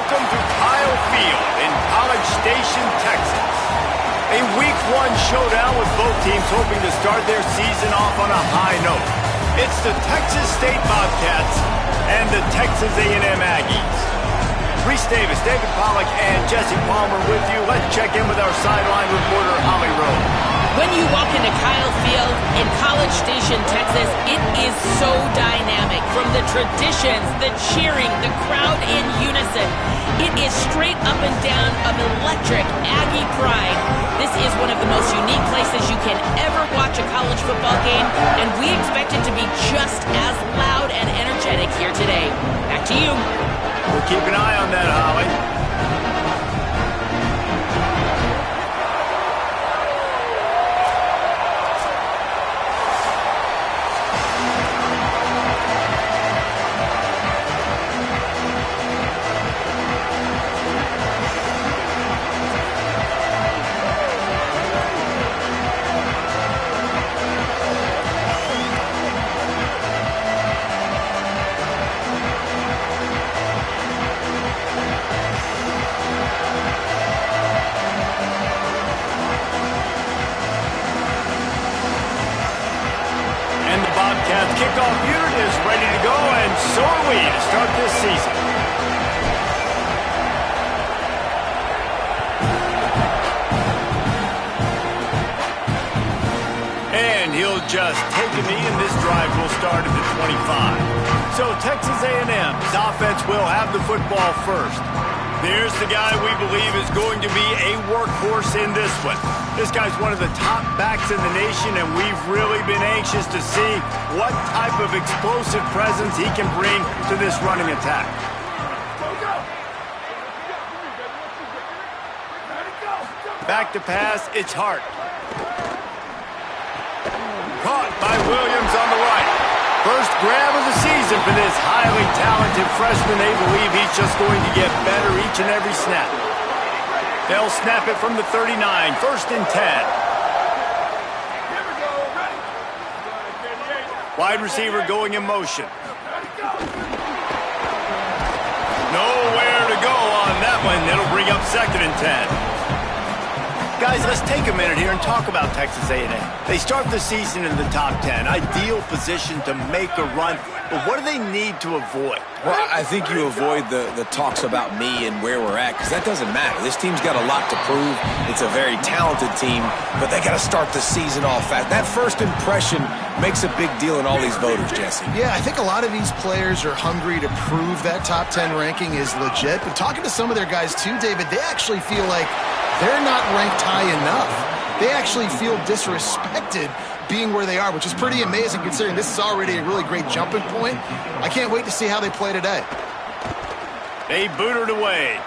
welcome to Kyle Field in College Station, Texas. A Week 1 showdown with both teams hoping to start their season off on a high note. It's the Texas State Bobcats and the Texas A&M Aggies. Reese Davis, David Pollack, and Jesse Palmer with you. Let's check in with our sideline reporter, Holly Rowe. When you walk into Kyle Field in College Station, Texas, it is so dynamic. From the traditions, the cheering, the crowd in unison. It is straight up and down of electric Aggie pride. This is one of the most unique places you can ever watch a college football game, and we expect it to be just as loud and energetic here today. Back to you. We'll keep an eye on that, Holly. Kickoff unit is ready to go, and so are we to start this season. And he'll just take a knee, and this drive will start at the 25. So Texas A&M's offense will have the football first. There's the guy we believe is going to be a workhorse in this one. This guy's one of the top backs in the nation, and we've really been anxious to see what type of explosive presence he can bring to this running attack. Back to pass, it's Hart. Caught by Williams on the right. First grab of the season for this highly talented freshman. They believe he's just going to get better each and every snap. They'll snap it from the 39, 1st and 10. Wide receiver going in motion. Nowhere to go on that one. It'll bring up 2nd and 10. Guys, let's take a minute here and talk about Texas A&M. They start the season in the top 10. Ideal position to make a run. But what do they need to avoid? Well, I think you avoid the talks about me and where we're at, because that doesn't matter. This team's got a lot to prove. It's a very talented team, but they got to start the season off fast. That first impression makes a big deal in all these voters, Jesse. Yeah, I think a lot of these players are hungry to prove that top 10 ranking is legit. But talking to some of their guys too, David, they actually feel like they're not ranked high enough. They actually feel disrespected being where they are, which is pretty amazing considering this is already a really great jumping point. I can't wait to see how they play today. They booted away.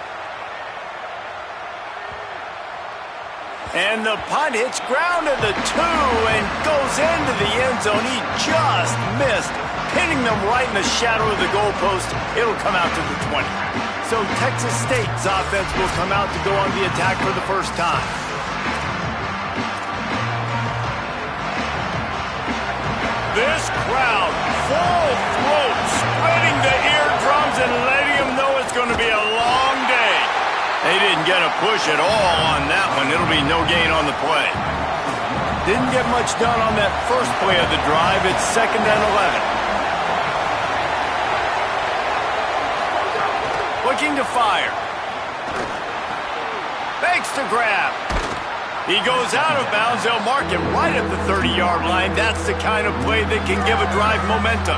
And the punt hits ground at the 2 and goes into the end zone. He just missed, pinning them right in the shadow of the goalpost. It'll come out to the 20. So Texas State's offense will come out to go on the attack for the first time. This crowd, full throat, spreading the eardrums and letting them know it's going to be a long day. They didn't get a push at all on that one. It'll be no gain on the play. Didn't get much done on that first play of the drive. It's 2nd and 11. Looking to fire. Fakes to grab. He goes out of bounds. They'll mark him right at the 30-yard line. That's the kind of play that can give a drive momentum.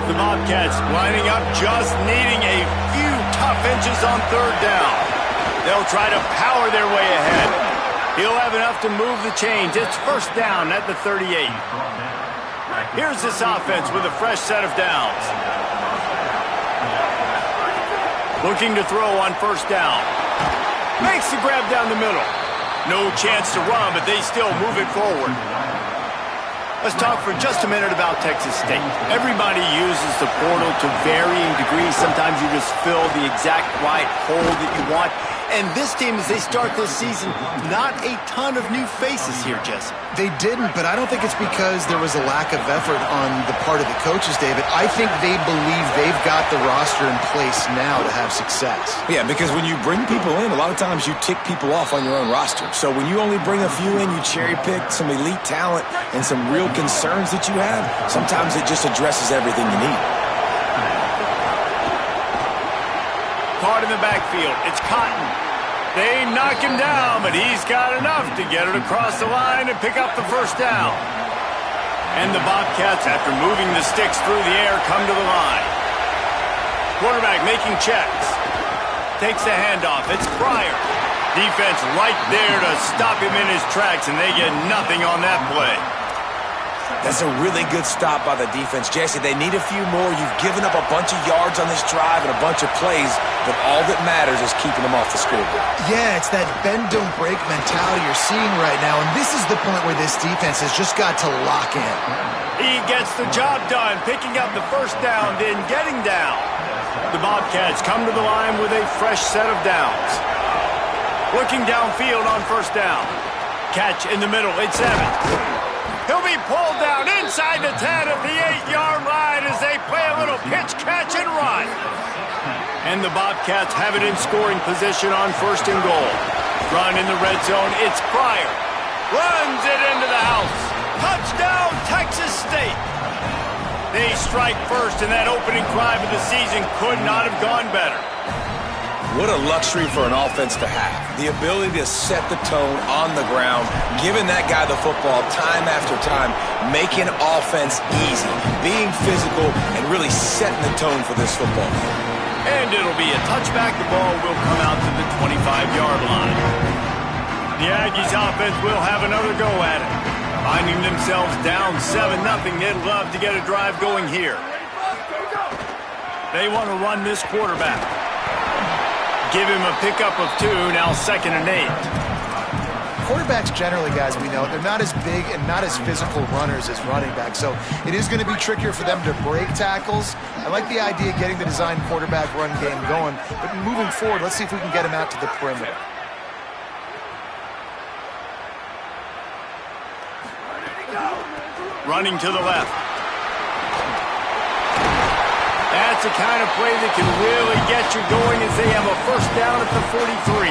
The Bobcats lining up, just needing a few tough inches on 3rd down. They'll try to power their way ahead. He'll have enough to move the chains. It's 1st down at the 38. Here's this offense with a fresh set of downs. Looking to throw on 1st down. Makes the grab down the middle. No chance to run, but they still move it forward. Let's talk for just a minute about Texas State. Everybody uses the portal to varying degrees. Sometimes you just fill the exact right hole that you want. And this team, as they start this season, not a ton of new faces here, Jesse. They didn't, but I don't think it's because there was a lack of effort on the part of the coaches, David. I think they believe they've got the roster in place now to have success. Yeah, because when you bring people in, a lot of times you tick people off on your own roster. So when you only bring a few in, you cherry-pick some elite talent and some real concerns that you have, sometimes it just addresses everything you need. Caught in the backfield. It's Cotton. They knock him down, but he's got enough to get it across the line and pick up the first down. And the Bobcats, after moving the sticks through the air, come to the line. Quarterback making checks. Takes the handoff. It's Pryor. Defense right there to stop him in his tracks, and they get nothing on that play. That's a really good stop by the defense. Jesse, they need a few more. You've given up a bunch of yards on this drive and a bunch of plays, but all that matters is keeping them off the scoreboard. Yeah, it's that bend-don't-break mentality you're seeing right now, and this is the point where this defense has just got to lock in. He gets the job done, picking up the first down, then getting down. The Bobcats come to the line with a fresh set of downs. Looking downfield on first down. Catch in the middle, it's Evans. He'll be pulled down inside the 10 at the 8-yard line as they play a little pitch, catch, and run. And the Bobcats have it in scoring position on first and goal. Run in the red zone, it's Pryor. Runs it into the house. Touchdown, Texas State. They strike first, and that opening drive of the season could not have gone better. What a luxury for an offense to have. The ability to set the tone on the ground, giving that guy the football time after time, making offense easy, being physical, and really setting the tone for this football game. And it'll be a touchback. The ball will come out to the 25-yard line. The Aggies offense will have another go at it. Finding themselves down 7-0, they'd love to get a drive going here. They want to run this quarterback. Give him a pickup of 2, now 2nd and 8. Quarterbacks generally, guys, we know, they're not as big and not as physical runners as running backs, so it is going to be trickier for them to break tackles. I like the idea of getting the design quarterback run game going, but moving forward, let's see if we can get him out to the perimeter. Running to the left. That's the kind of play that can really get you going as they have a first down at the 43.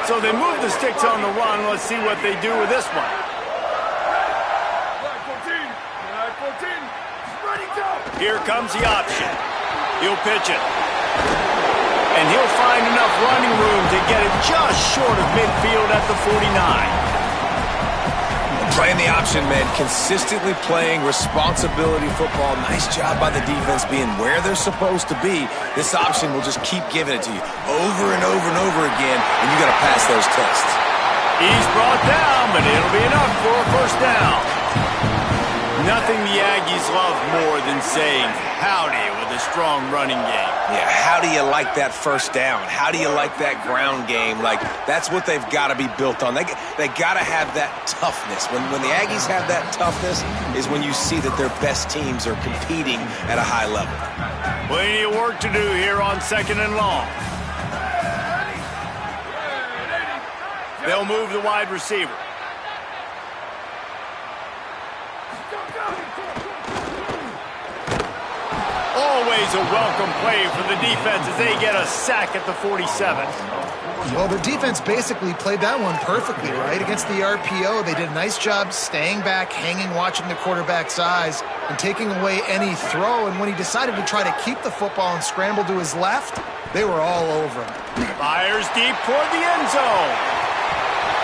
So they move the sticks on the run. Let's see what they do with this one. Here comes the option. He'll pitch it. And he'll find enough running room to get it just short of midfield at the 49. Playing the option, man, consistently playing responsibility football. Nice job by the defense being where they're supposed to be. This option will just keep giving it to you over and over and over again, and you got to pass those tests. He's brought down, but it'll be enough for a first down. Nothing the Aggies love more than saying howdy with a strong running game. Yeah, how do you like that first down? How do you like that ground game? Like, that's what they've got to be built on. They got to have that toughness. When the Aggies have that toughness is when you see that their best teams are competing at a high level. Plenty of work to do here on 2nd and long. They'll move the wide receiver. Always a welcome play for the defense as they get a sack at the 47. Well, the defense basically played that one perfectly, right? Against the RPO, they did a nice job staying back, hanging, watching the quarterback's eyes, and taking away any throw. And when he decided to try to keep the football and scramble to his left, they were all over him. Fires deep toward the end zone.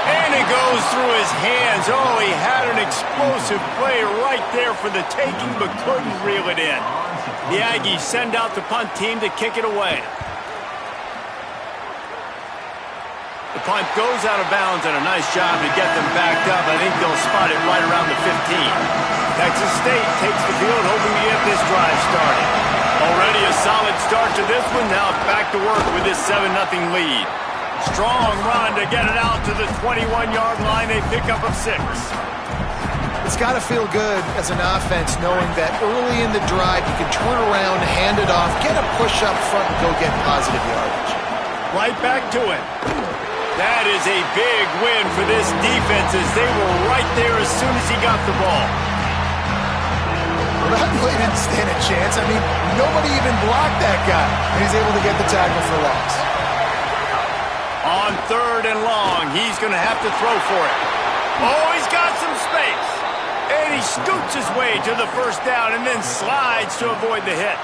And it goes through his hands. Oh, he had an explosive play right there for the taking, but couldn't reel it in. The Aggies send out the punt team to kick it away. The punt goes out of bounds, and a nice job to get them backed up. I think they'll spot it right around the 15. Texas State takes the field, hoping to get this drive started. Already a solid start to this one. Now back to work with this 7-0 lead. Strong run to get it out to the 21-yard line. A pickup of 6. It's got to feel good as an offense knowing that early in the drive you can turn around, hand it off, get a push up front, and go get positive yardage. Right back to it. That is a big win for this defense as they were right there as soon as he got the ball. Well, that play didn't stand a chance. I mean, nobody even blocked that guy, and he's able to get the tackle for loss. On 3rd and long, he's going to have to throw for it. Oh, he's got some space. And he scoots his way to the first down and then slides to avoid the hit.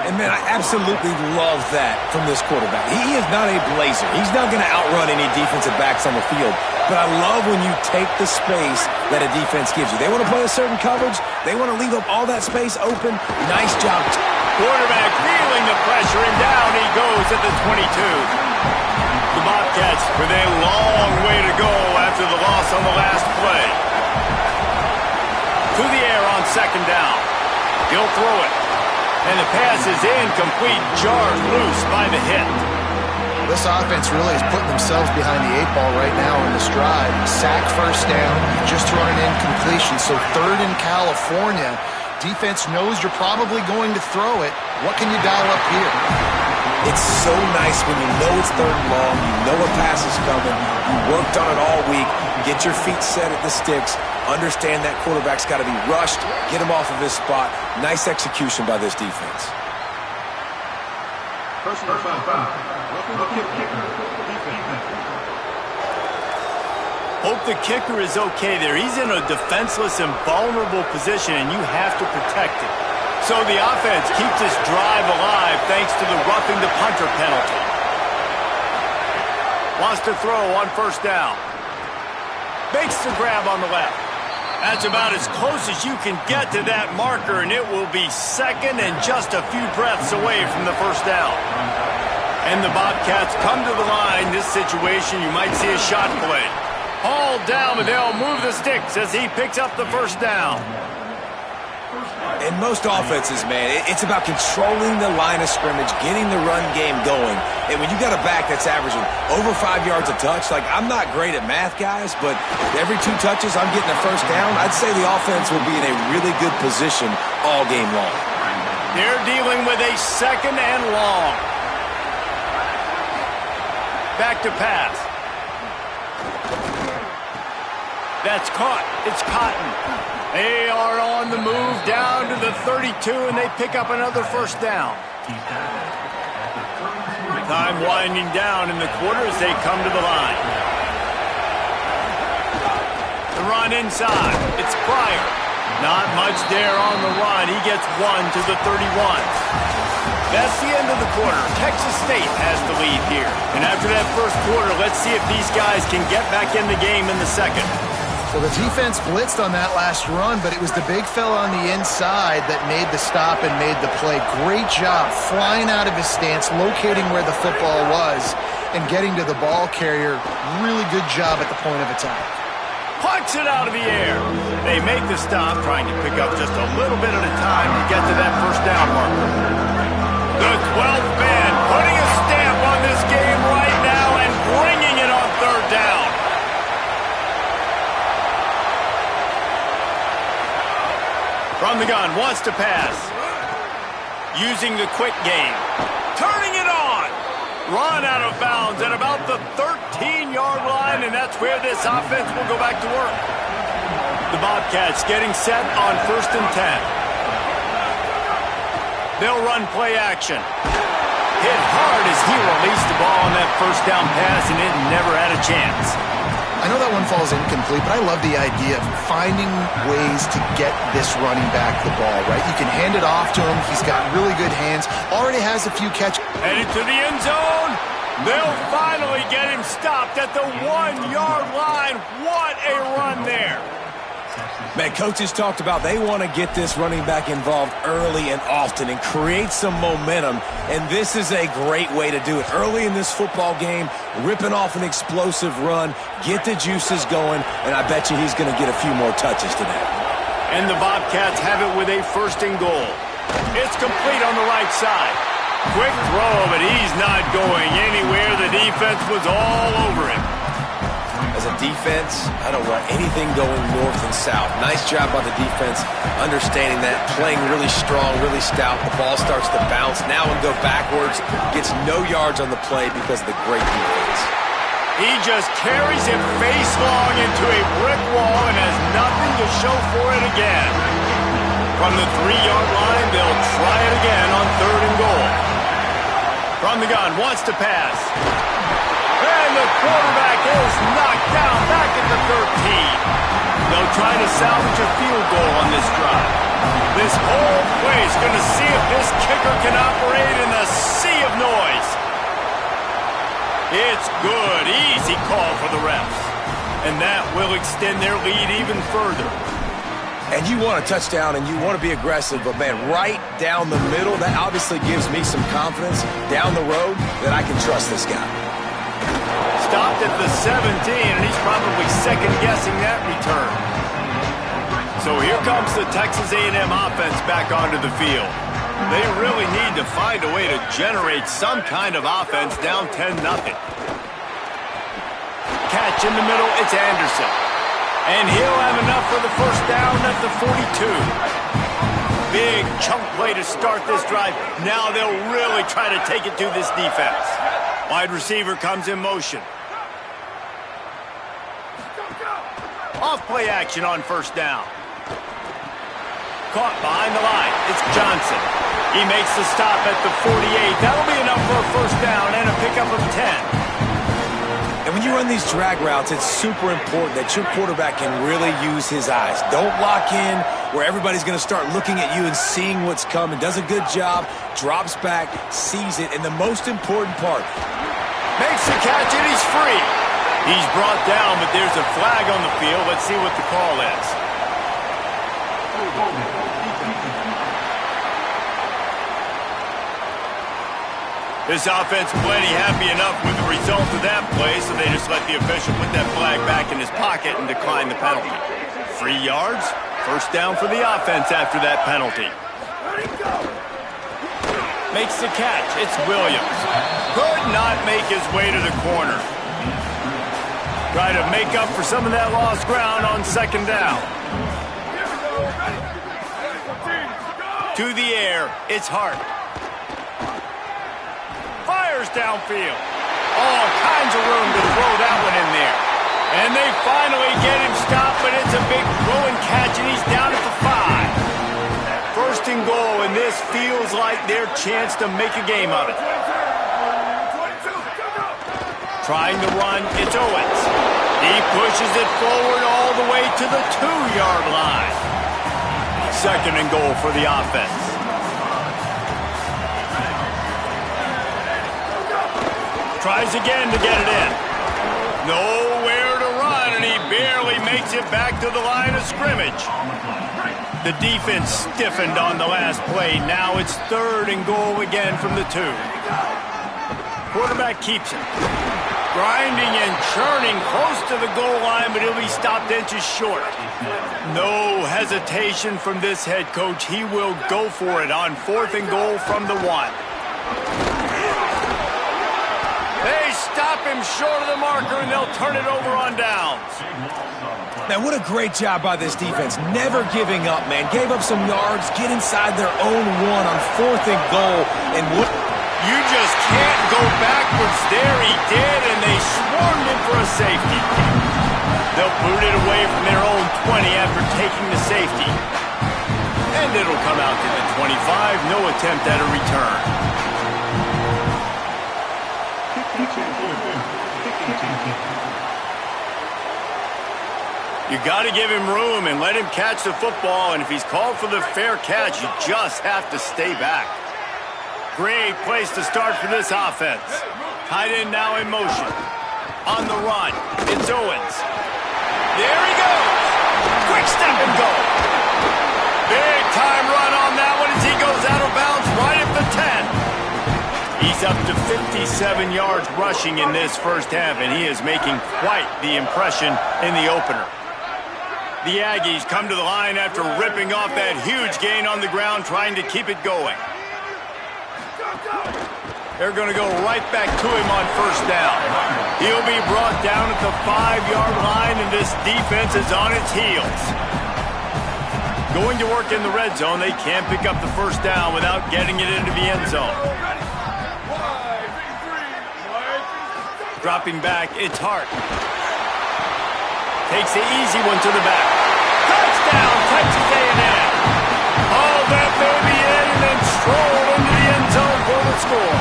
And, man, I absolutely love that from this quarterback. He is not a blazer. He's not going to outrun any defensive backs on the field. But I love when you take the space that a defense gives you. They want to play a certain coverage. They want to leave up all that space open. Nice job. Quarterback feeling the pressure, and down he goes at the 22. The Bobcats with a long way to go after the loss on the last play. To the air on 2nd down. He'll throw it. And the pass is incomplete, jarred loose by the hit. This offense really is putting themselves behind the 8 ball right now in this drive. Sack, first down, just run an incompletion. So 3rd in California. Defense knows you're probably going to throw it. What can you dial up here? It's so nice when you know it's 3rd and long, you know a pass is coming, you worked on it all week, get your feet set at the sticks, understand that quarterback's got to be rushed, get him off of his spot. Nice execution by this defense. Personal foul. Hope the kicker is okay there. He's in a defenseless and vulnerable position, and you have to protect him. So the offense keeps this drive alive thanks to the roughing the punter penalty. Wants to throw on 1st down. Makes the grab on the left. That's about as close as you can get to that marker, and it will be 2nd and just a few breaths away from the 1st down. And the Bobcats come to the line. This situation, you might see a shot play. Hauled down, but they'll move the sticks as he picks up the 1st down. In most offenses, man, it's about controlling the line of scrimmage, getting the run game going. And when you got a back that's averaging over 5 yards a touch, like, I'm not great at math, guys, but every 2 touches I'm getting a 1st down, I'd say the offense will be in a really good position all game long. They're dealing with a 2nd and long. Back to pass. That's caught. It's Cotton. They are on the move down to the 32, and they pick up another 1st down. Time winding down in the quarter as they come to the line. The run inside. It's Pryor. Not much there on the run. He gets 1 to the 31. That's the end of the quarter. Texas State has the lead here. And after that 1st quarter, let's see if these guys can get back in the game in the 2nd. Well, the defense blitzed on that last run, but it was the big fella on the inside that made the stop and made the play. Great job flying out of his stance, locating where the football was, and getting to the ball carrier. Really good job at the point of attack. Punch it out of the air. They make the stop, trying to pick up just a little bit at a time to get to that 1st down marker. The 12th man putting a stamp on this game right now and bringing it on 3rd down. From the gun, wants to pass. Using the quick game. Turning it on. Run out of bounds at about the 13-yard line, and that's where this offense will go back to work. The Bobcats getting set on 1st and 10. They'll run play action. Hit hard as he released the ball on that 1st down pass, and it never had a chance. I know that one falls incomplete, but I love the idea of finding ways to get this running back the ball, right? You can hand it off to him. He's got really good hands. Already has a few catches. Headed to the end zone. They'll finally get him stopped at the 1-yard line. What a run there. Man, coaches talked about they want to get this running back involved early and often and create some momentum, and this is a great way to do it. Early in this football game, ripping off an explosive run, get the juices going, and I bet you he's going to get a few more touches today. And the Bobcats have it with a 1st and goal. It's complete on the right side. Quick throw, but he's not going anywhere. The defense was all over him. As a defense, I don't want anything going north and south. Nice job by the defense, understanding that, playing really strong, really stout. The ball starts to bounce now and go backwards. Gets no yards on the play because of the great defense. He just carries it face long into a brick wall and has nothing to show for it again. From the 3-yard line, they'll try it again on 3rd and goal. From the gun, wants to pass. And the quarterback is knocked down back at the 13. They'll try to salvage a field goal on this drive. This whole place going to see if this kicker can operate in the sea of noise. It's good. Easy call for the refs. And that will extend their lead even further. And you want a touchdown and you want to be aggressive, but man, right down the middle, that obviously gives me some confidence down the road that I can trust this guy. Stopped at the 17, and he's probably second-guessing that return. So here comes the Texas A&M offense back onto the field. They really need to find a way to generate some kind of offense down 10-0. Catch in the middle, it's Anderson. And he'll have enough for the first down at the 42. Big chunk play to start this drive. Now they'll really try to take it to this defense. Wide receiver comes in motion. Off play action on first down. Caught behind the line. It's Johnson. He makes the stop at the 48. That'll be enough for a first down and a pickup of 10. And when you run these drag routes, it's super important that your quarterback can really use his eyes. Don't lock in where everybody's going to start looking at you and seeing what's coming. Does a good job, drops back, sees it, and the most important part, makes the catch and he's free. He's brought down, but there's a flag on the field. Let's see what the call is. This offense plenty happy enough with the result of that play, so they just let the official put that flag back in his pocket and decline the penalty. 3 yards, first down for the offense after that penalty. Makes the catch, it's Williams. Could not make his way to the corner. Try to make up for some of that lost ground on second down. To the air, it's Hart. Fires downfield. All kinds of room to throw that one in there. And they finally get him stopped, but it's a big throwing catch, and he's down at the 5. First and goal, and this feels like their chance to make a game of it. Trying to run, it's Owens. He pushes it forward all the way to the 2-yard line. Second and goal for the offense. Tries again to get it in. Nowhere to run, and he barely makes it back to the line of scrimmage. The defense stiffened on the last play. Now it's third and goal again from the 2. Quarterback keeps it. Grinding and churning close to the goal line, but he'll be stopped inches short. No hesitation from this head coach. He will go for it on 4th and goal from the 1. They stop him short of the marker, and they'll turn it over on downs. man, what a great job by this defense. Never giving up, man. Gave up some yards, get inside their own 1 on 4th and goal, and what... You just can't go backwards there. He did, and they swarmed him for a safety. They'll boot it away from their own 20 after taking the safety. And it'll come out to the 25. No attempt at a return. You got to give him room and let him catch the football, and if he's called for the fair catch, you just have to stay back. Great place to start for this offense. Tight end now in motion. On the run, it's Owens. There he goes. Quick step and go. Big time run on that one as he goes out of bounds right at the 10. He's up to 57 yards rushing in this first half, and he is making quite the impression in the opener. The Aggies come to the line after ripping off that huge gain on the ground, trying to keep it going. They're going to go right back to him on first down. He'll be brought down at the 5-yard line, and this defense is on its heels. Going to work in the red zone, they can't pick up the first down without getting it into the end zone. Dropping back, it's Hart. Takes the easy one to the back. Touchdown, Texas A&M. Drilled that baby in and then strolled into the end zone for the score.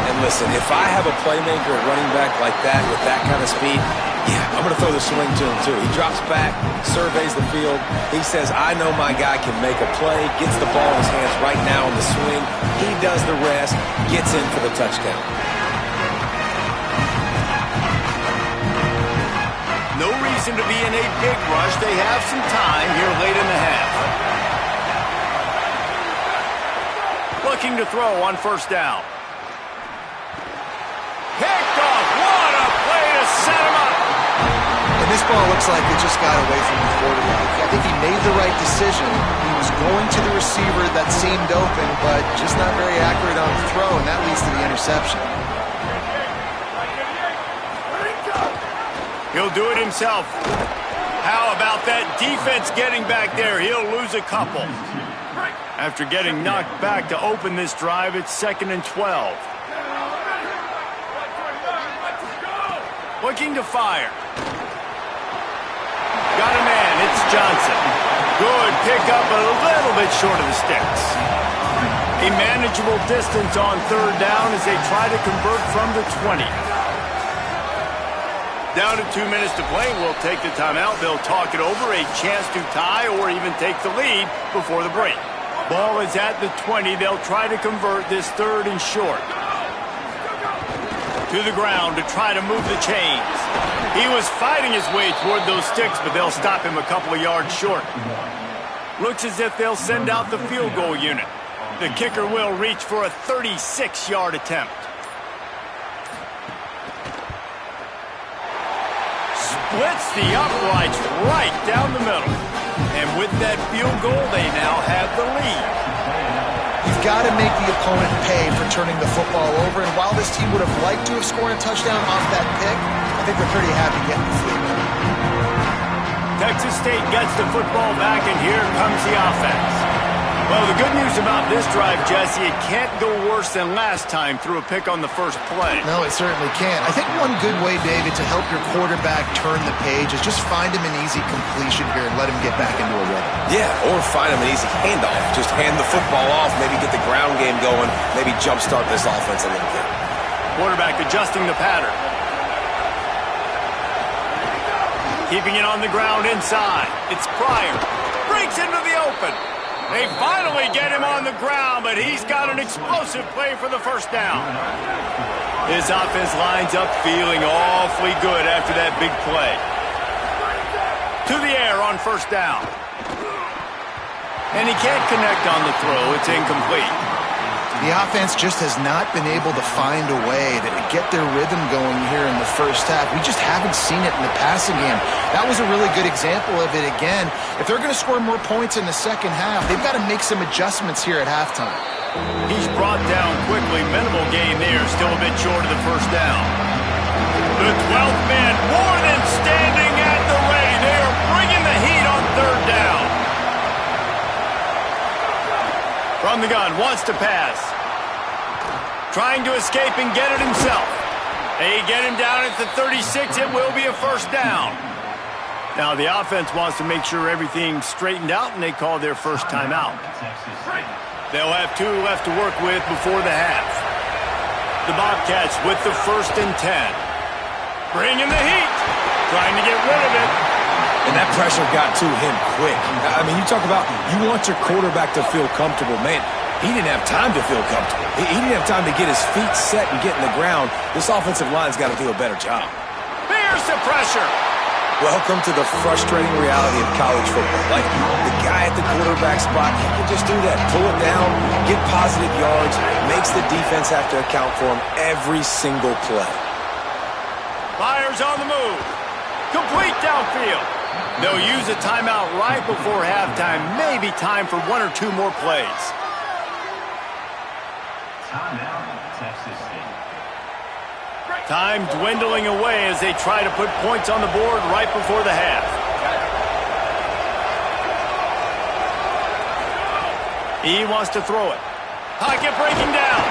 And listen, if I have a playmaker at running back like that with that kind of speed, yeah, I'm going to throw the swing to him too. He drops back, surveys the field. He says, I know my guy can make a play, gets the ball in his hands right now on the swing. He does the rest, gets in for the touchdown. No reason to be in a big rush. They have some time here late in the half. Looking to throw on first down. Picked off. What a play to set him up. And this ball looks like it just got away from the quarterback. I think he made the right decision. He was going to the receiver that seemed open, but just not very accurate on the throw, and that leads to the interception. He'll do it himself. How about that defense getting back there? He'll lose a couple. After getting knocked back to open this drive, it's 2nd and 12. Looking to fire. Got a man. It's Johnson. Good pickup, but a little bit short of the sticks. A manageable distance on third down as they try to convert from the 20. Down to 2 minutes to play. We'll take the timeout. They'll talk it over. A chance to tie or even take the lead before the break. Ball is at the 20. They'll try to convert this 3rd and short. To the ground to try to move the chains. He was fighting his way toward those sticks, but they'll stop him a couple of yards short. Looks as if they'll send out the field goal unit. The kicker will reach for a 36-yard attempt. Splits the uprights right down the middle. And with that field goal, they now have the lead. You've got to make the opponent pay for turning the football over, and while this team would have liked to have scored a touchdown off that pick, I think they're pretty happy getting the field goal. Texas State gets the football back, and here comes the offense. Well, the good news about this drive, Jesse, it can't go worse than last time through a pick on the first play. No, it certainly can't. I think one good way, David, to help your quarterback turn the page is just find him an easy completion here and let him get back into a rhythm. Yeah, or find him an easy handoff. Just hand the football off, maybe get the ground game going, maybe jumpstart this offense a little bit. Quarterback adjusting the pattern. Keeping it on the ground inside. It's Pryor. Breaks into the open. They finally get him on the ground, but he's got an explosive play for the first down. His offense lines up feeling awfully good after that big play. To the air on first down. And he can't connect on the throw. It's incomplete. The offense just has not been able to find a way to get their rhythm going here in the first half. We just haven't seen it in the passing game. That was a really good example of it again. If they're going to score more points in the second half, they've got to make some adjustments here at halftime. He's brought down quickly. Minimal gain there. Still a bit short of the first down. The 12th man more than standing at the ready. They are bringing the heat on third down. From the gun, wants to pass. Trying to escape and get it himself. They get him down at the 36. It will be a first down. Now the offense wants to make sure everything's straightened out, and they call their first timeout. They'll have 2 left to work with before the half. The Bobcats with the 1st and 10. Bringing the heat. Trying to get rid of it. And that pressure got to him quick. I mean, you talk about you want your quarterback to feel comfortable. Man, he didn't have time to feel comfortable. He didn't have time to get his feet set and get in the ground. This offensive line's got to do a better job. There's the pressure. Welcome to the frustrating reality of college football. Like, the guy at the quarterback spot, he can just do that. Pull it down, get positive yards, makes the defense have to account for him every single play. Fires on the move. Complete downfield. They'll use a timeout right before halftime. Maybe time for 1 or 2 more plays. Timeout, Texas State. Time dwindling away as they try to put points on the board right before the half. He wants to throw it. Pocket breaking down.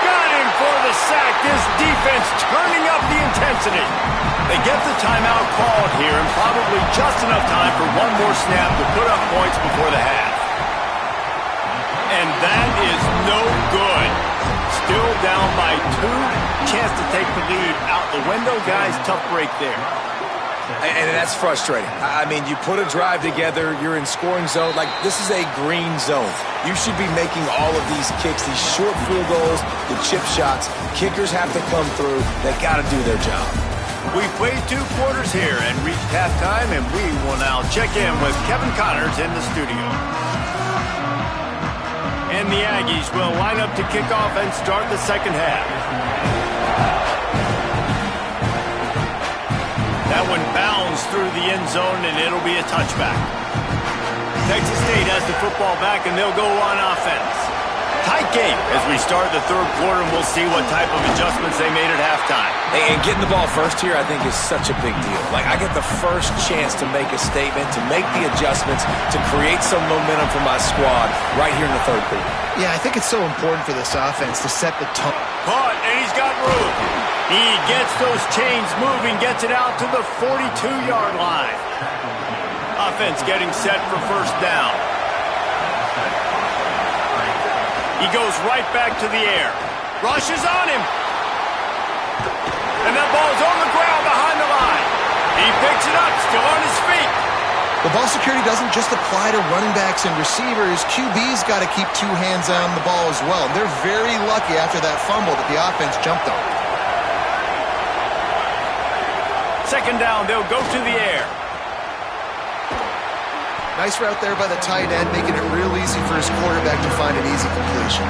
Got him for the sack. This defense turning up the intensity. They get the timeout called here and probably just enough time for 1 more snap to put up points before the half. And that is no good. Still down by 2. Chance to take the lead out the window, guys. Tough break there. And that's frustrating. I mean, you put a drive together, you're in scoring zone. Like, this is a green zone. You should be making all of these kicks, these short field goals, the chip shots. Kickers have to come through. They got to do their job. We played 2 quarters here and reached halftime, and we will now check in with Kevin Connors in the studio. And the Aggies will line up to kick off and start the second half. That one bounds through the end zone, and it'll be a touchback. Texas State has the football back, and they'll go on offense. Tight game as we start the third quarter, and we'll see what type of adjustments they made at halftime. And getting the ball first here, I think, is such a big deal. Like, I get the first chance to make a statement, to make the adjustments, to create some momentum for my squad right here in the third quarter. Yeah, I think it's so important for this offense to set the tone. Caught, and he's got room. He gets those chains moving, gets it out to the 42-yard line. Offense getting set for first down. He goes right back to the air. Rushes on him. And that ball's on the ground behind the line. He picks it up, still on his feet. The ball security doesn't just apply to running backs and receivers. QB's got to keep 2 hands on the ball as well. They're very lucky after that fumble that the offense jumped on. Second down, they'll go to the air. Nice route there by the tight end, making it real easy for his quarterback to find an easy completion.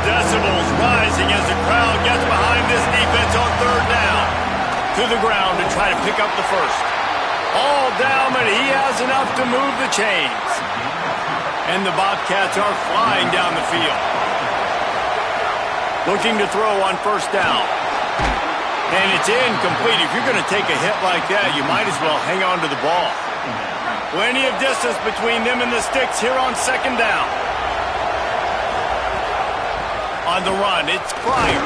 Decibels rising as the crowd gets behind this defense on third down. To the ground to try to pick up the first. All down, but he has enough to move the chains. And the Bobcats are flying down the field. Looking to throw on first down. And it's incomplete. If you're going to take a hit like that, you might as well hang on to the ball. Plenty of distance between them and the sticks here on second down. On the run, it's Pryor.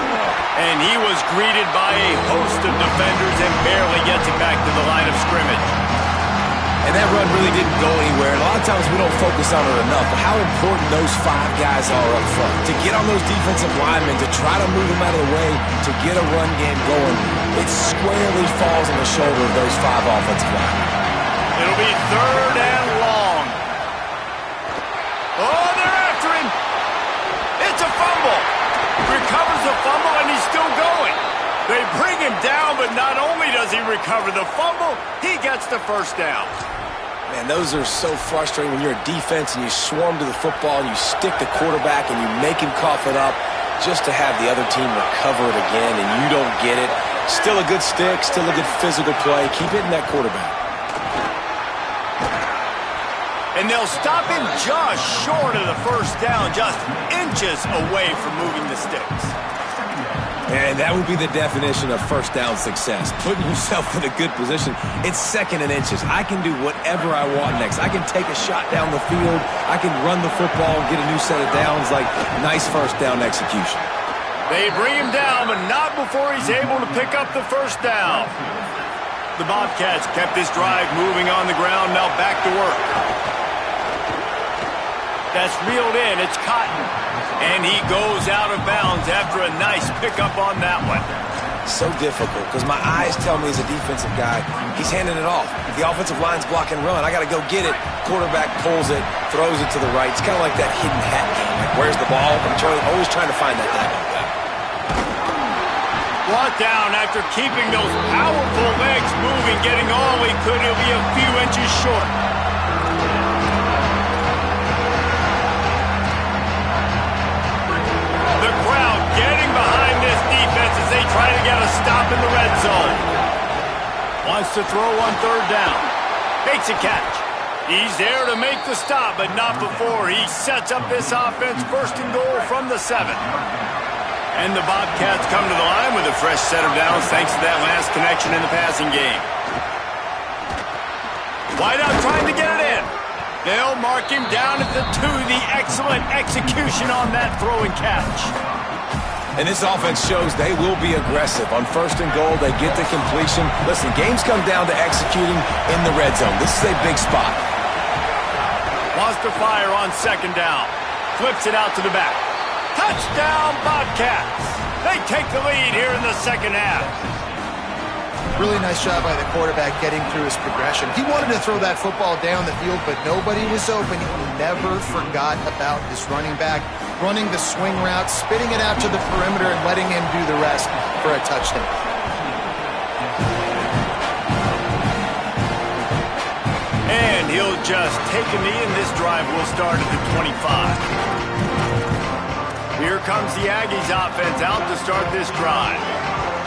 And he was greeted by a host of defenders and barely gets it back to the line of scrimmage. And that run really didn't go anywhere. And a lot of times we don't focus on it enough, but how important those 5 guys are up front. To get on those defensive linemen, to try to move them out of the way, to get a run game going, it squarely falls on the shoulder of those 5 offensive linemen. It'll be third and long. Oh, they're after him. It's a fumble. Recovers the fumble, and he's still going. They bring him down, but not only does he recover the fumble, he gets the first down. Man, those are so frustrating when you're a defense and you swarm to the football, you stick the quarterback, and you make him cough it up just to have the other team recover it again, and you don't get it. Still a good stick, still a good physical play. Keep hitting that quarterback. And they'll stop him just short of the first down, just inches away from moving the sticks. And that would be the definition of first down success. Putting yourself in a good position. It's second and inches. I can do whatever I want next. I can take a shot down the field. I can run the football and get a new set of downs. Like, nice first down execution. They bring him down, but not before he's able to pick up the first down. The Bobcats kept this drive moving on the ground. Now back to work. That's reeled in. It's Cotton. And he goes out of bounds after a nice pickup on that one. So difficult because my eyes tell me as a defensive guy, he's handing it off. The offensive line's block and run. I got to go get it. Quarterback pulls it, throws it to the right. It's kind of like that hidden hat game. Like, where's the ball? I'm always trying to find that hat like that. Brought down after keeping those powerful legs moving, getting all he could. He'll be a few inches short. The crowd getting behind this defense as they try to get a stop in the red zone. Wants to throw on third down. Makes a catch. He's there to make the stop, but not before he sets up this offense first and goal from the 7. And the Bobcats come to the line with a fresh set of downs thanks to that last connection in the passing game. Wideout trying to get it in. They'll mark him down at the 2. The excellent execution on that throw and catch. And this offense shows they will be aggressive. On first and goal, they get the completion. Listen, games come down to executing in the red zone. This is a big spot. Wants to fire on second down. Flips it out to the back. Touchdown, Bobcats. They take the lead here in the second half. Really nice job by the quarterback getting through his progression. He wanted to throw that football down the field, but nobody was open. He never forgot about his running back, running the swing route, spitting it out to the perimeter, and letting him do the rest for a touchdown. And he'll just take a knee, and this drive will start at the 25. Here comes the Aggies offense out to start this drive.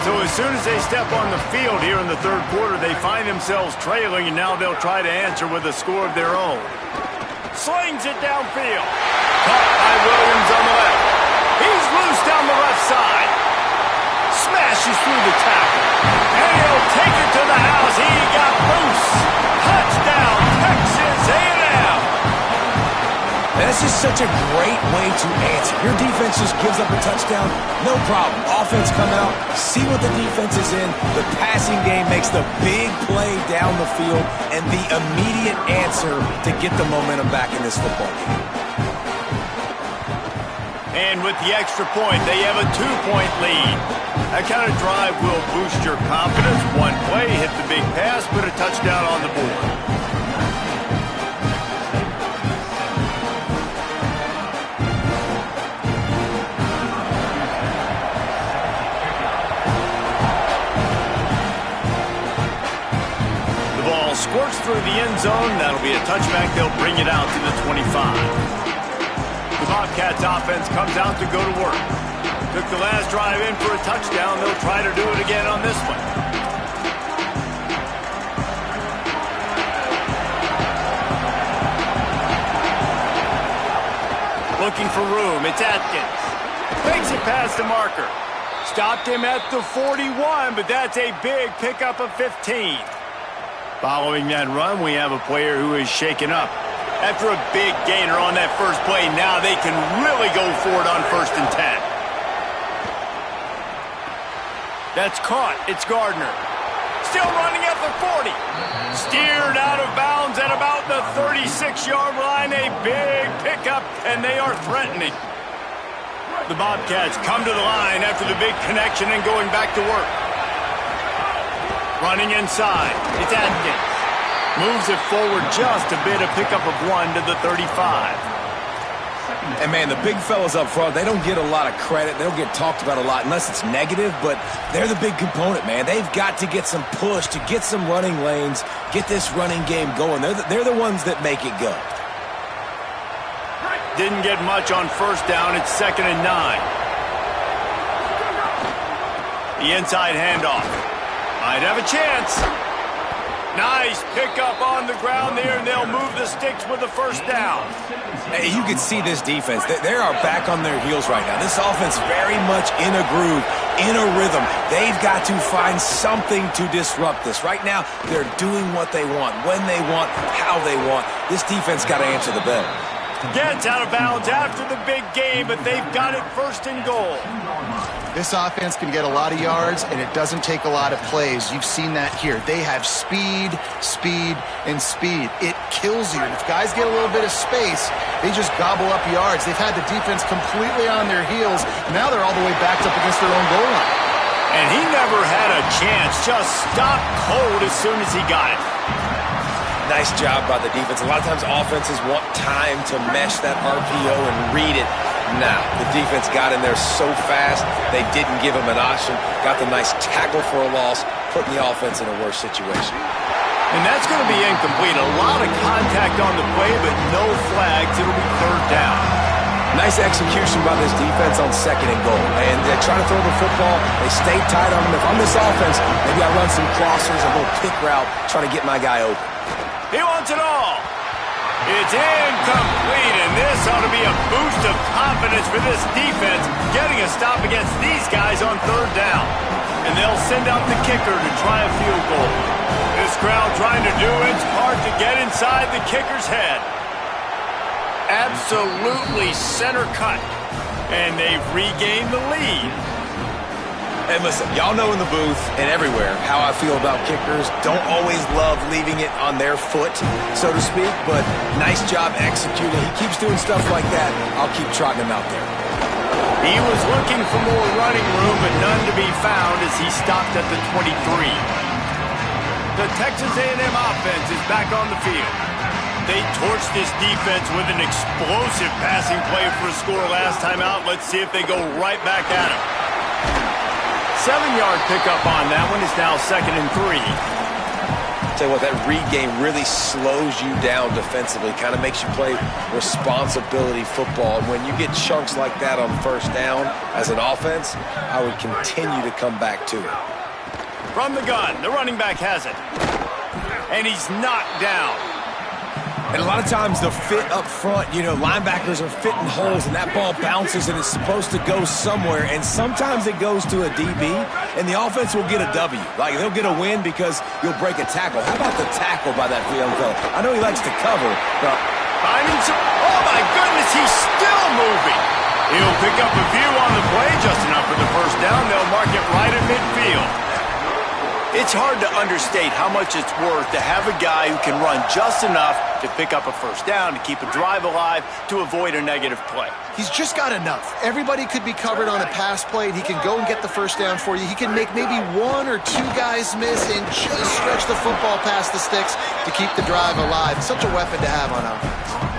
So as soon as they step on the field here in the third quarter, they find themselves trailing, and now they'll try to answer with a score of their own. Slings it downfield. Caught by Williams on the left. He's loose down the left side. Smashes through the tackle. And he'll take it to the house. He got loose. Touchdown, Texas A&M. That's just such a great way to answer. Your defense just gives up a touchdown, no problem. Offense come out, see what the defense is in. The passing game makes the big play down the field and the immediate answer to get the momentum back in this football game. And with the extra point, they have a 2-point lead. That kind of drive will boost your confidence. One play, hit the big pass, put a touchdown on the board. Squirts through the end zone. That'll be a touchback. They'll bring it out to the 25. The Bobcats offense comes out to go to work. Took the last drive in for a touchdown. They'll try to do it again on this one. Looking for room. It's Atkins. Fakes it past the marker. Stopped him at the 41, but that's a big pickup of 15. Following that run, we have a player who is shaken up. After a big gainer on that first play, now they can really go for it on 1st and 10. That's caught. It's Gardner. Still running at the 40. Steered out of bounds at about the 36-yard line. A big pickup, and they are threatening. The Bobcats come to the line after the big connection and going back to work. Running inside, it's Atkins. Moves it forward just a bit, a pickup of 1 to the 35. And, man, the big fellas up front, they don't get a lot of credit. They don't get talked about a lot unless it's negative, but they're the big component, man. They've got to get some push, to get some running lanes, get this running game going. They're the ones that make it go. Didn't get much on 1st down. It's 2nd and 9. The inside handoff. Might have a chance. Nice pickup on the ground there, and they'll move the sticks with the 1st down. Hey, you can see this defense. They are back on their heels right now. This offense very much in a groove, in a rhythm. They've got to find something to disrupt this. Right now, they're doing what they want, when they want, how they want. This defense got to answer the bell. Gets out of bounds after the big game, but they've got it 1st and goal. This offense can get a lot of yards, and it doesn't take a lot of plays. You've seen that here. They have speed, speed, and speed. It kills you. If guys get a little bit of space, they just gobble up yards. They've had the defense completely on their heels. Now they're all the way backed up against their own goal line. And he never had a chance. Just stopped cold as soon as he got it. Nice job by the defense. A lot of times offenses want time to mesh that RPO and read it. Now, the defense got in there so fast, they didn't give him an option. Got the nice tackle for a loss, putting the offense in a worse situation. And that's going to be incomplete. A lot of contact on the play, but no flags. It'll be 3rd down. Nice execution by this defense on 2nd and goal. And they try to throw the football. They stay tight on them. If I'm this offense, maybe I run some crossers, a little pick route, trying to get my guy open. He wants it all. It's incomplete, and this ought to be a boost of confidence for this defense, getting a stop against these guys on 3rd down. And they'll send out the kicker to try a field goal. This crowd trying to do its part to get inside the kicker's head. Absolutely center cut, and they've regained the lead. And listen, y'all know in the booth and everywhere how I feel about kickers. Don't always love leaving it on their foot, so to speak, but nice job executing. He keeps doing stuff like that. I'll keep trotting him out there. He was looking for more running room, but none to be found as he stopped at the 23. The Texas A&M offense is back on the field. They torched this defense with an explosive passing play for a score last time out. Let's see if they go right back at him. 7-yard pickup on that one. Is now 2nd and 3. Tell you what, that read game really slows you down defensively, kind of makes you play responsibility football. And when you get chunks like that on first down as an offense, I would continue to come back to it. From the gun, the running back has it. And he's knocked down. And a lot of times the fit up front, you know, linebackers are fitting holes and that ball bounces and it's supposed to go somewhere. And sometimes it goes to a DB and the offense will get a W. Like they'll get a win because you'll break a tackle. How about the tackle by that young fella? I know he likes to cover, but finding some, oh my goodness, he's still moving. He'll pick up a few on the play, just enough for the first down. They'll mark it right at midfield. It's hard to understate how much it's worth to have a guy who can run just enough to pick up a first down, to keep a drive alive, to avoid a negative play. He's just got enough. Everybody could be covered on a pass play, and he can go and get the first down for you. He can make maybe 1 or 2 guys miss and just stretch the football past the sticks to keep the drive alive. It's such a weapon to have on offense.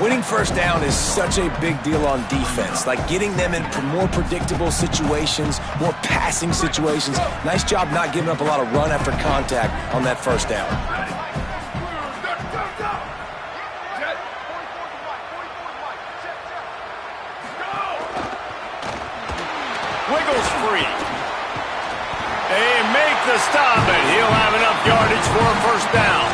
Winning first down is such a big deal on defense, like getting them in more predictable situations, more passing situations. Nice job not giving up a lot of run after contact on that first down. Wiggles free. They make the stop, and he'll have enough yardage for a first down.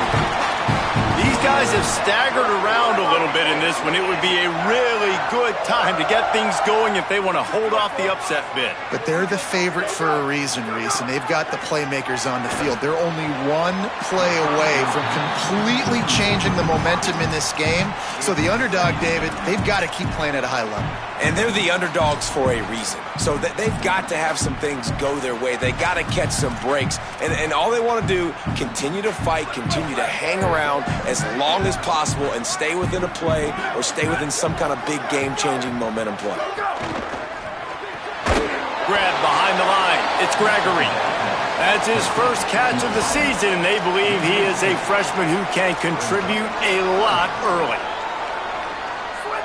These guys have staggered around a little bit in this one. It would be a really good time to get things going if they want to hold off the upset bid. But they're the favorite for a reason, Reese, and they've got the playmakers on the field. They're only 1 play away from completely changing the momentum in this game. So the underdog, David, they've got to keep playing at a high level. And they're the underdogs for a reason. So they've got to have some things go their way. They got to catch some breaks. And all they want to do, continue to fight, continue to hang around as long as possible and stay within a play or stay within some kind of big game-changing momentum play. Grab behind the line. It's Gregory. That's his first catch of the season, and they believe he is a freshman who can contribute a lot early.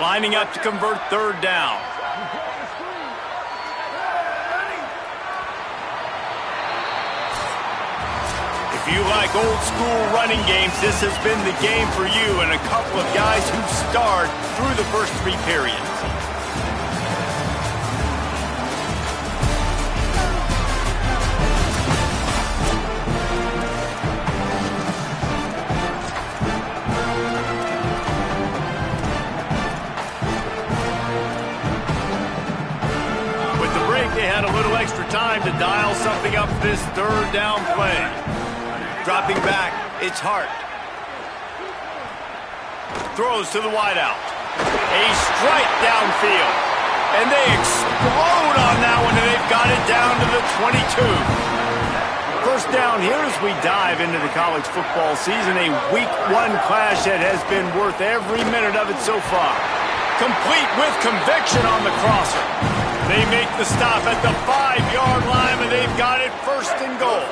Lining up to convert third down. If you like old school running games, this has been the game for you and a couple of guys who starred through the first 3 periods. They had a little extra time to dial something up for this third down play. Dropping back, it's Hart. Throws to the wideout. A strike downfield. And they explode on that one, and they've got it down to the 22. First down here as we dive into the college football season. A week 1 clash that has been worth every minute of it so far. Complete with conviction on the crosser. They make the stop at the 5-yard line, and they've got it 1st and goal.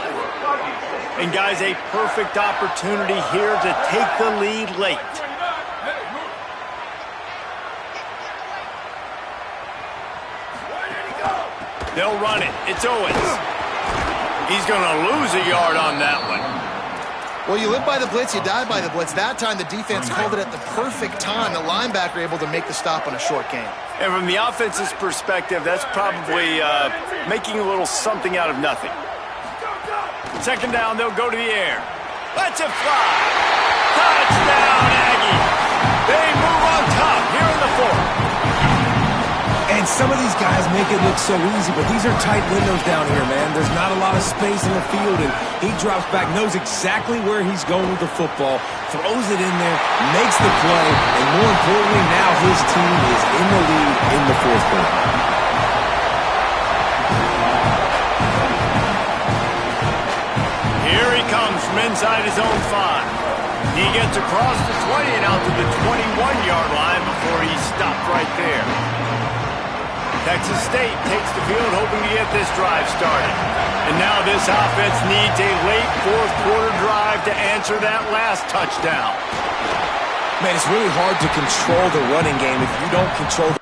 And guys, a perfect opportunity here to take the lead late. They'll run it. It's Owens. He's going to lose a yard on that one. Well, you live by the blitz, you die by the blitz. That time, the defense called it at the perfect time. The linebacker able to make the stop on a short gain. And from the offense's perspective, that's probably making a little something out of nothing. 2nd down, they'll go to the air. Let's it fly. Touchdown, Aggie. They move on top here in the 4th. And some of these guys make it look so easy, but these are tight windows down here, man. There's not a lot of space in the field, and he drops back, knows exactly where he's going with the football, throws it in there, makes the play, and more importantly, now his team is in the lead in the 4th quarter. inside his own 5. He gets across the 20 and out to the 21-yard line before he's stopped right there. Texas State takes the field hoping to get this drive started. And now this offense needs a late fourth quarter drive to answer that last touchdown. Man, it's really hard to control the running game if you don't control the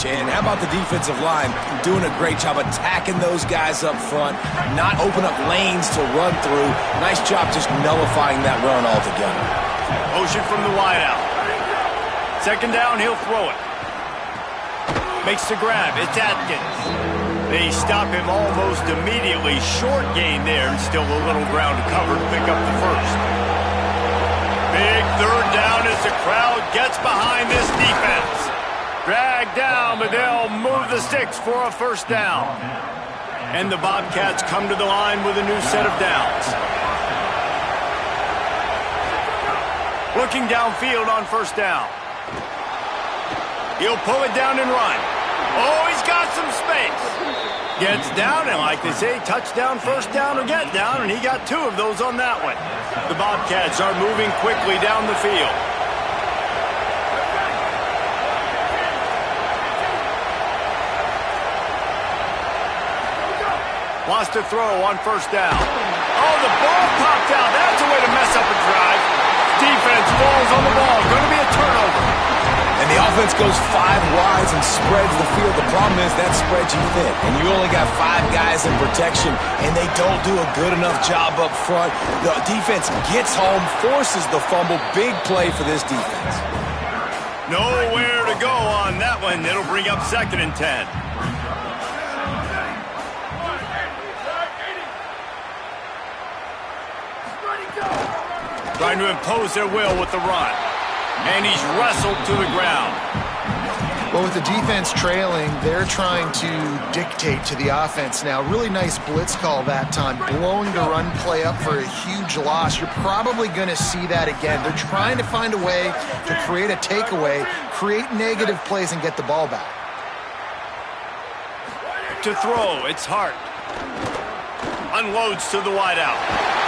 And how about the defensive line doing a great job attacking those guys up front, not open up lanes to run through. Nice job just nullifying that run altogether. Motion from the wideout. Second down, he'll throw it. Makes the grab. It's Atkins. They stop him almost immediately. Short gain there, and still a little ground to cover to pick up the first. Big third down as the crowd gets behind this defense. Dragged down, but they'll move the sticks for a first down. And the Bobcats come to the line with a new set of downs. Looking downfield on first down. He'll pull it down and run. Oh, he's got some space. Gets down, and like they say, touchdown, first down, or get down, and he got 2 of those on that one. The Bobcats are moving quickly down the field. Wants to throw on first down. Oh, the ball popped out. That's a way to mess up a drive. Defense falls on the ball. Going to be a turnover. And the offense goes 5 wides and spreads the field. The problem is that spreads you thin. And you only got 5 guys in protection, and they don't do a good enough job up front. The defense gets home, forces the fumble. Big play for this defense. Nowhere to go on that one. It'll bring up 2nd and 10. Trying to impose their will with the run. And he's wrestled to the ground. Well, with the defense trailing, they're trying to dictate to the offense now. Really nice blitz call that time. Blowing the run play up for a huge loss. You're probably going to see that again. They're trying to find a way to create a takeaway, create negative plays, and get the ball back. To throw, it's Hart. Unloads to the wideout.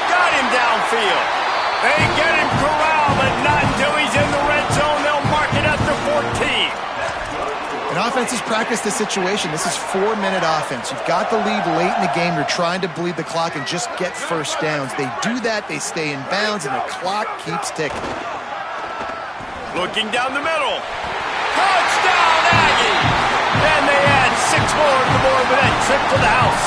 Got him downfield. They get him corralled, but not until he's in the red zone. They'll mark it at the 14. And offenses practice this situation. This is 4-minute offense. You've got the lead late in the game. You're trying to bleed the clock and just get first downs. They do that. They stay in bounds, and the clock keeps ticking. Looking down the middle. Touchdown, Aggie! And they add 6 more to the board with that trip to the house.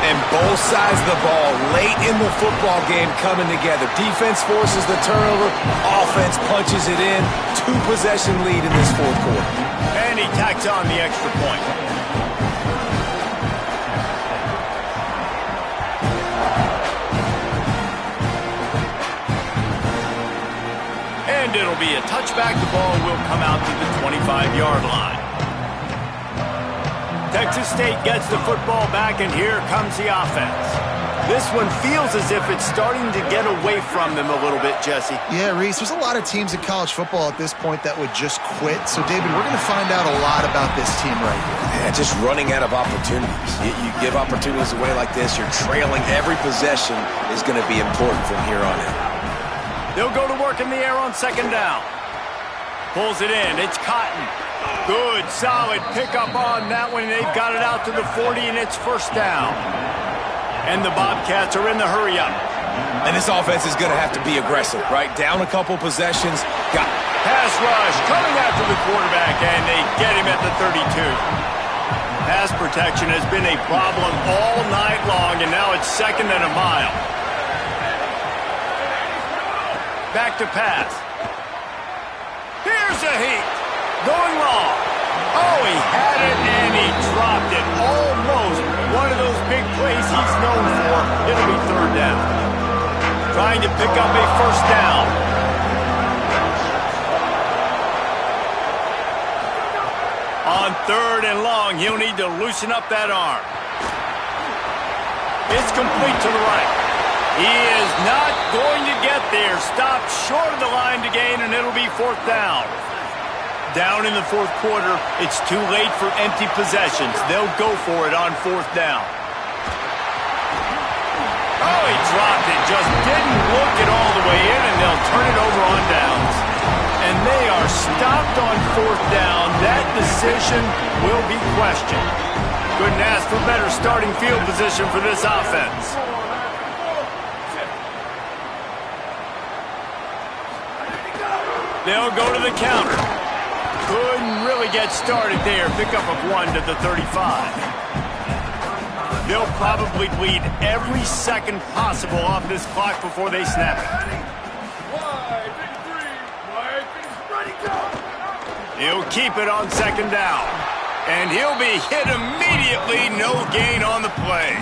And both sides of the ball late in the football game coming together. Defense forces the turnover. Offense punches it in. 2-possession lead in this fourth quarter. And he tacks on the extra point. And it'll be a touchback. The ball will come out to the 25-yard line. Texas State gets the football back, and here comes the offense. This one feels as if it's starting to get away from them a little bit, Jesse. Yeah, Reese, there's a lot of teams in college football at this point that would just quit. So, David, we're going to find out a lot about this team right here. Yeah, just running out of opportunities. You give opportunities away like this, you're trailing. Every possession is going to be important from here on in. They'll go to work in the air on second down. Pulls it in. It's Cotton. Good, solid pickup on that one. They've got it out to the 40, and it's first down. And the Bobcats are in the hurry-up. And this offense is going to have to be aggressive, right? Down a couple possessions. Got pass rush coming after the quarterback, and they get him at the 32. Pass protection has been a problem all night long, and now it's 2nd and a mile. Back to pass. Here's a heat. Going long. Oh, he had it, and he dropped it. Almost one of those big plays he's known for. It'll be 3rd down. Trying to pick up a first down. On 3rd and long, he'll need to loosen up that arm. It's complete to the right. He is not going to get there. Stopped short of the line to gain, and it'll be 4th down. Down in the 4th quarter, it's too late for empty possessions. They'll go for it on 4th down. Oh, he dropped it. Just didn't look it all the way in, and they'll turn it over on downs. And they are stopped on 4th down. That decision will be questioned. Couldn't ask for better starting field position for this offense. They'll go to the counter. Couldn't really get started there. Pickup of 1 to the 35. They'll probably bleed every second possible off this clock before they snap it. He'll keep it on 2nd down. And he'll be hit immediately. No gain on the play.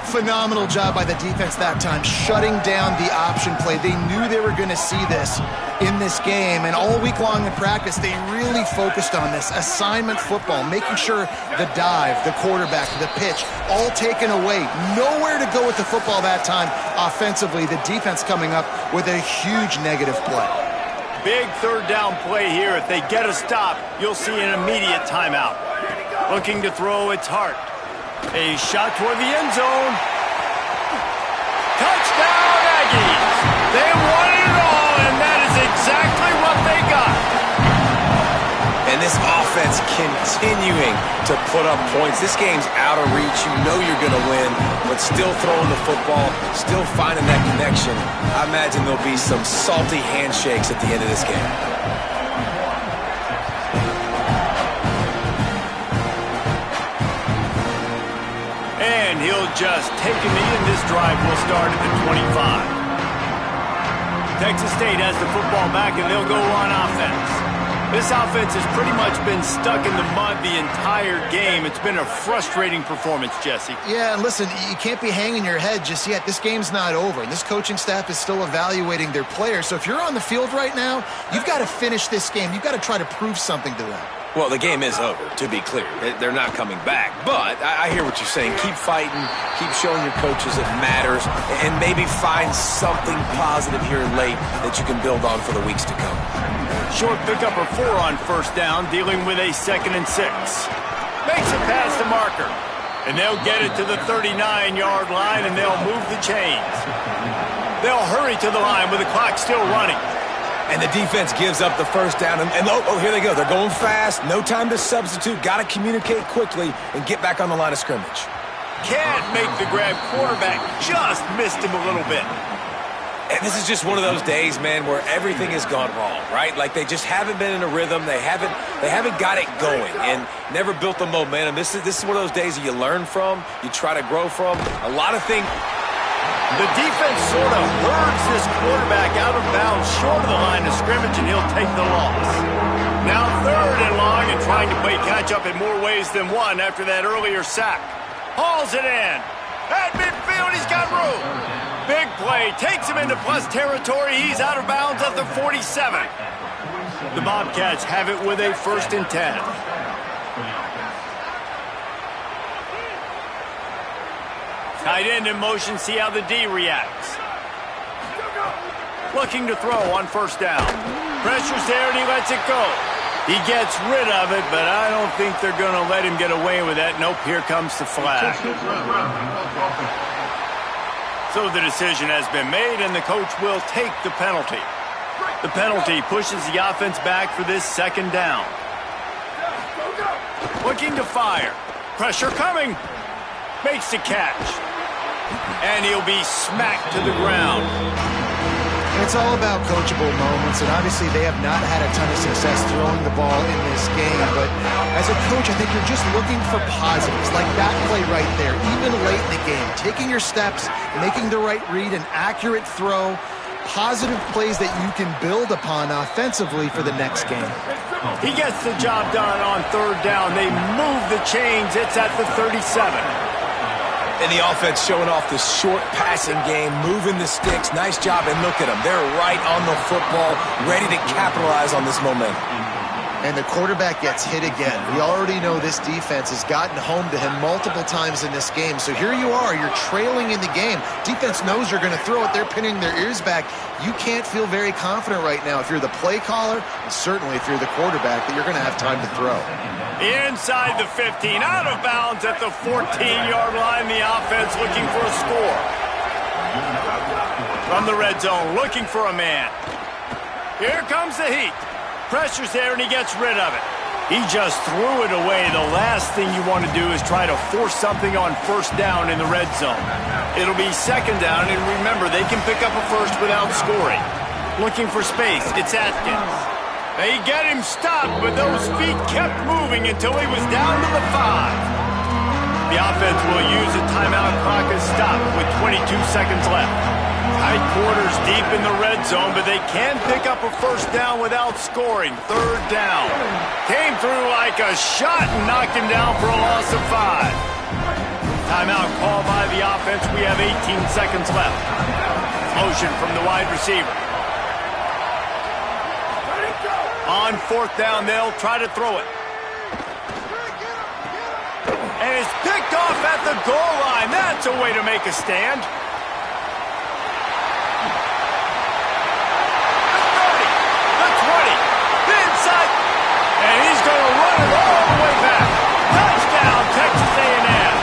Phenomenal job by the defense that time, shutting down the option play. They knew they were going to see this in this game, and all week long in practice, they really focused on this assignment football, making sure the dive, the quarterback, the pitch, all taken away. Nowhere to go with the football that time offensively. The defense coming up with a huge negative play. Big 3rd down play here. If they get a stop, you'll see an immediate timeout. Looking to throw, it's Hart. A shot toward the end zone. Touchdown, Aggies! They wanted it all, and that is exactly what they got. And this offense continuing to put up points. This game's out of reach. You know you're going to win, but still throwing the football, still finding that connection. I imagine there'll be some salty handshakes at the end of this game. And he'll just take a knee, and this drive will start at the 25. Texas State has the football back, and they'll go on offense. This offense has pretty much been stuck in the mud the entire game. It's been a frustrating performance, Jesse. Yeah, and listen, you can't be hanging your head just yet. This game's not over, and this coaching staff is still evaluating their players. So if you're on the field right now, you've got to finish this game. You've got to try to prove something to them. Well, the game is over, to be clear. They're not coming back. But I hear what you're saying. Keep fighting. Keep showing your coaches it matters. And maybe find something positive here late that you can build on for the weeks to come. Short pickup of 4 on 1st down, dealing with a 2nd and 6. Makes it past the marker. And they'll get it to the 39-yard line, and they'll move the chains. They'll hurry to the line with the clock still running. And the defense gives up the 1st down. And here they go. They're going fast. No time to substitute. Got to communicate quickly and get back on the line of scrimmage. Can't make the grab. Quarterback just missed him a little bit. And this is just one of those days, man, where everything has gone wrong, right? Like they just haven't been in a rhythm. They haven't got it going and never built the momentum. This is one of those days that you learn from, you try to grow from. A lot of things. The defense sort of herds this quarterback out of bounds short of the line of scrimmage, and he'll take the loss. Now 3rd and long, and trying to play catch-up in more ways than one after that earlier sack. Hauls it in. At midfield, he's got room. Big play. Takes him into plus territory. He's out of bounds at the 47. The Bobcats have it with a 1st and 10. Tight end in motion, see how the D reacts. Looking to throw on 1st down. Pressure's there, and he lets it go. He gets rid of it, but I don't think they're going to let him get away with that. Nope, here comes the flag. So the decision has been made, and the coach will take the penalty. The penalty pushes the offense back for this 2nd down. Looking to fire. Pressure coming. Makes the catch. And he'll be smacked to the ground. It's all about coachable moments, and obviously they have not had a ton of success throwing the ball in this game. But as a coach, I think you're just looking for positives, like that play right there, even late in the game. Taking your steps, making the right read, an accurate throw, positive plays that you can build upon offensively for the next game. He gets the job done on 3rd down. They move the chains. It's at the 37. And the offense showing off the short passing game, moving the sticks. Nice job, and look at them. They're right on the football, ready to capitalize on this momentum. And the quarterback gets hit again. We already know this defense has gotten home to him multiple times in this game. So here you are, you're trailing in the game. Defense knows you're going to throw it. They're pinning their ears back. You can't feel very confident right now if you're the play caller, and certainly if you're the quarterback, that you're going to have time to throw. Inside the 15, out of bounds at the 14-yard line. The offense looking for a score. From the red zone, looking for a man. Here comes the heat. Pressure's there, and he gets rid of it. He just threw it away. The last thing you want to do is try to force something on first down in the red zone. It'll be second down, and remember, they can pick up a first without scoring. Looking for space. It's Atkins. They get him stopped, but those feet kept moving until he was down to the 5. The offense will use a timeout clock as stop with 22 seconds left. Tight quarters deep in the red zone, but they can pick up a first down without scoring. Third down. Came through like a shot and knocked him down for a loss of 5. Timeout called by the offense. We have 18 seconds left. Motion from the wide receiver. On fourth down, they'll try to throw it. And it's picked off at the goal line. That's a way to make a stand. And he's going to run it all the way back. Touchdown, Texas A&M.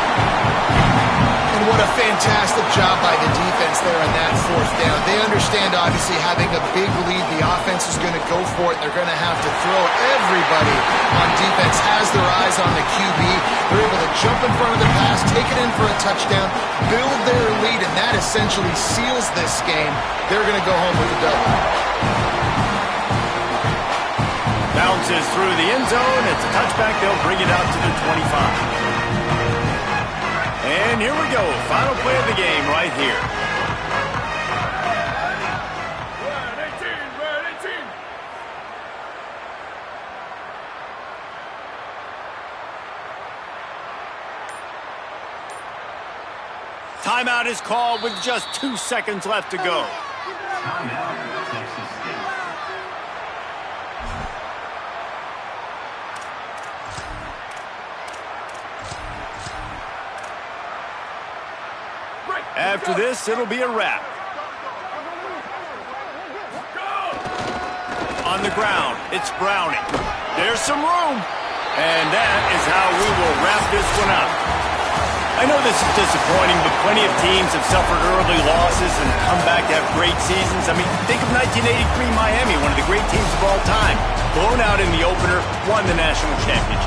And what a fantastic job by the defense there on that fourth down. They understand, obviously, having a big lead. The offense is going to go for it. They're going to have to throw. Everybody on defense has their eyes on the QB. They're able to jump in front of the pass, take it in for a touchdown, build their lead, and that essentially seals this game. They're going to go home with a double. Bounces through the end zone. It's a touchback. They'll bring it out to the 25. And here we go. Final play of the game right here. Red 18. Timeout is called with just 2 seconds left to go. Timeout, Texas State. After this, it'll be a wrap. On the ground, it's Browning. There's some room. And that is how we will wrap this one up. I know this is disappointing, but plenty of teams have suffered early losses and come back to have great seasons. I mean, think of 1983 Miami, one of the great teams of all time. Blown out in the opener, won the national championship.